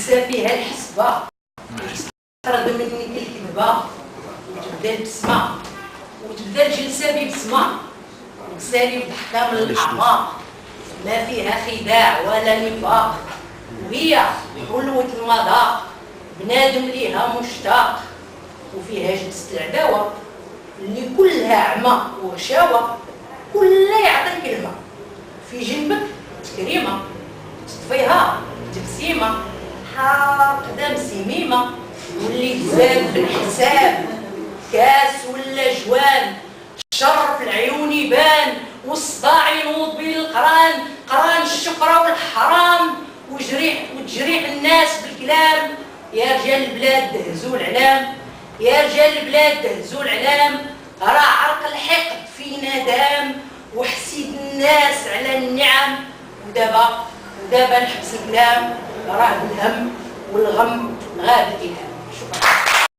تنسى فيها الحسبة، ترد منك الكذبة، وتبدا البسمة، وتبدا الجلسة ببسمة، وتسالي بضحكة من الأعماق ما فيها خداع ولا نفاق، وهي حلوة المذاق بنادم ليها مشتاق، وفيها جنس العداوة اللي كلها عمى وغشاوة، كلها يعطي كلمة في جنبك تكريمة، تطفيها تبسيمة حار قدام سميمة، واللي تزاد في الحساب كاس ولا جوان، الشر في العيون يبان والصداع ينوض بين القران، قران الشقرة والحرام، وتجريح الناس بالكلام. يا رجال البلاد دهزوا العلام، يا رجال البلاد دهزوا العلام، راه عرق الحقد فينا دام، وحسيد الناس على النعم، ودابا نحبس الكلام، راه الهم والغم غاب الإلهام. شكرا.